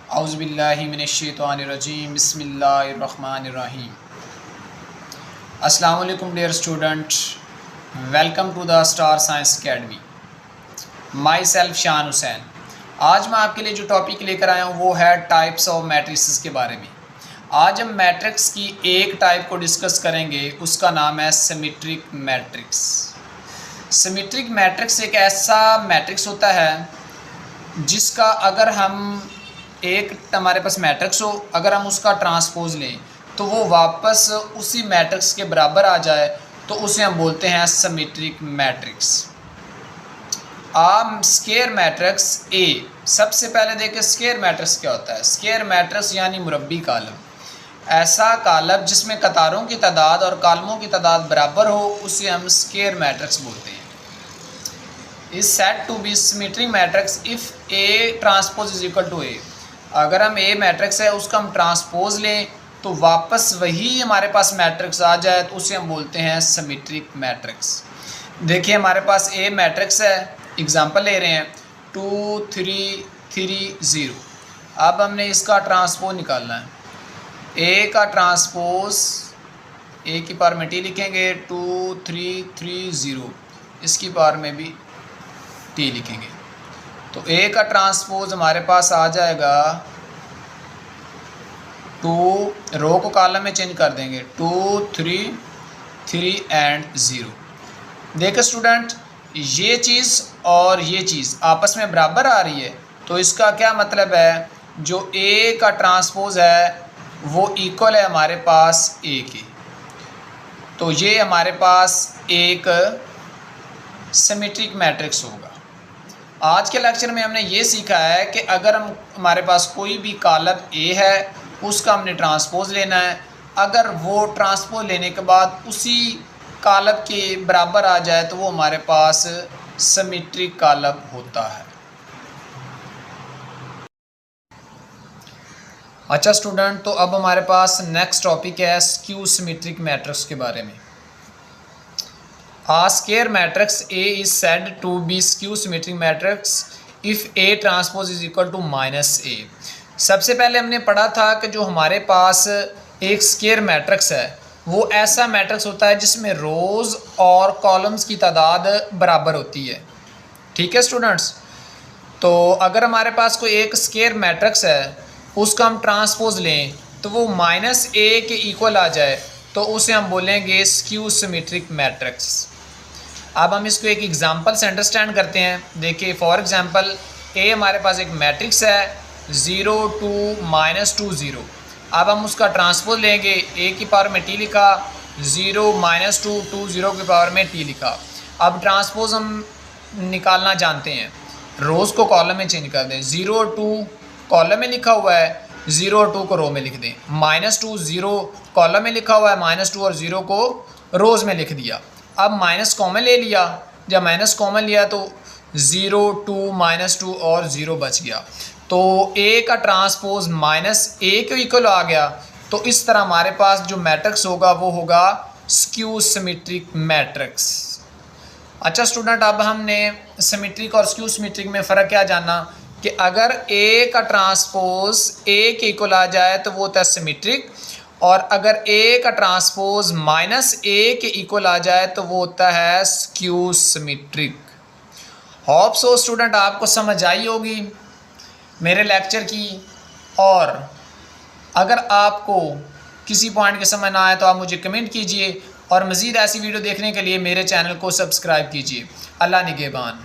औज़ुबिल्लाहि मिनश्शैतानिर्रजीम बिस्मिल्लाहिर्रहमानिर्रहीम। अस्सलामु अलैकुम dear student, welcome to the Star Science Academy. Myself Shan Hussain. आज मैं आपके लिए जो टॉपिक लेकर आया हूँ वो है टाइप्स ऑफ मैट्रिसेस के बारे में। आज हम मैट्रिक्स की एक टाइप को डिस्कस करेंगे, उसका नाम है सिमेट्रिक मैट्रिक्स। सिमेट्रिक मैट्रिक्स एक ऐसा मैट्रिक्स होता है जिसका अगर हम एक हमारे पास मैट्रिक्स हो, अगर हम उसका ट्रांसपोज लें तो वो वापस उसी मैट्रिक्स के बराबर आ जाए, तो उसे हम बोलते हैं symmetric matrix. Square matrix A. सबसे पहले देखें स्क्वायर मैट्रिक्स क्या होता है। स्क्वायर मैट्रिक्स यानी मुरब्बी कालम, ऐसा कालम जिसमें कतारों की तादाद और कालमों की तादाद बराबर हो, उसे हम स्क्वायर मैट्रिक्स बोलते हैं। Is said to be symmetric matrix if A transpose is equal to A. अगर हम ए मैट्रिक्स है उसका हम ट्रांसपोज लें तो वापस वही हमारे पास मैट्रिक्स आ जाए, तो उसे हम बोलते हैं सिमेट्रिक मैट्रिक्स। देखिए हमारे पास ए मैट्रिक्स है, एग्जांपल ले रहे हैं 2 3 3 0। अब हमने इसका ट्रांसपोज निकालना है। ए का ट्रांसपोज ए की पावर में टी लिखेंगे, 2 3 3 0, इसकी पावर में भी टी लिखेंगे, तो ए का ट्रांसपोज हमारे पास आ जाएगा 2, रो को कॉलम में चेंज कर देंगे, 2 3 3 एंड 0। देखो स्टूडेंट, ये चीज़ और ये चीज़ आपस में बराबर आ रही है, तो इसका क्या मतलब है, जो ए का ट्रांसपोज है वो इक्वल है हमारे पास ए के। तो ये हमारे पास एक सिमेट्रिक मैट्रिक्स होगा। आज के लेक्चर में हमने ये सीखा है कि अगर हमारे पास कोई भी कॉलम ए है, उसका हमने ट्रांसपोज लेना है। अगर वो ट्रांसपोज लेने के बाद उसी कॉलम के बराबर आ जाए तो वो हमारे पास सिमेट्रिक कॉलम होता है। अच्छा स्टूडेंट, तो अब हमारे पास नेक्स्ट टॉपिक है स्क्यू सिमेट्रिक मैट्रिक्स के बारे में। A square matrix A is said to be skew symmetric matrix if A transpose is equal to -A। सबसे पहले हमने पढ़ा था कि जो हमारे पास एक स्क्वायर मैट्रिक्स है वो ऐसा मैट्रिक्स होता है जिसमें रोज़ और कॉलम्स की तादाद बराबर होती है। ठीक है स्टूडेंट्स, तो अगर हमारे पास कोई एक स्क्वायर मैट्रिक्स है उसका हम ट्रांसपोज लें तो वो -A के इक्वल आ जाए, तो उसे हम बोलेंगे स्क्यू सिमेट्रिक मैट्रिक्स। अब हम इसको एक एग्जांपल से अंडरस्टैंड करते हैं। देखिए फॉर एग्जांपल ए हमारे पास एक मैट्रिक्स है 0 2 -2 0। अब हम उसका ट्रांसपोज लेंगे, ए की पावर में टी लिखा, 0 -2 2 0 की पावर में टी लिखा। अब ट्रांसपोज हम निकालना जानते हैं, रोज़ को कॉलम में चेंज कर दें, 0 2 कॉलम में लिखा हुआ है, 0 2 को रो में लिख दें, -2 0 कॉलम में लिखा हुआ है, -2 और 0 को रोज़ में लिख दिया। अब माइनस कॉमन ले लिया, जब माइनस कॉमन लिया तो 0 2 -2 और 0 बच गया, तो ए का ट्रांसपोज -A के इक्वल आ गया। तो इस तरह हमारे पास जो मैट्रिक्स होगा वो होगा स्क्यू सिमेट्रिक मैट्रिक्स। अच्छा स्टूडेंट, अब हमने सिमेट्रिक और स्क्यू सिमेट्रिक में फ़र्क क्या जाना कि अगर ए का ट्रांसपोज A के इक्वल आ जाए तो वो होता है सिमेट्रिक, और अगर ए का ट्रांसपोज -A के इक्वल आ जाए तो वो होता है skew symmetric. Hope so student आपको समझ आई होगी मेरे लेक्चर की, और अगर आपको किसी पॉइंट के समझ ना आए तो आप मुझे कमेंट कीजिए, और मज़ीद ऐसी वीडियो देखने के लिए मेरे चैनल को सब्सक्राइब कीजिए। अल्लाह निगहबान।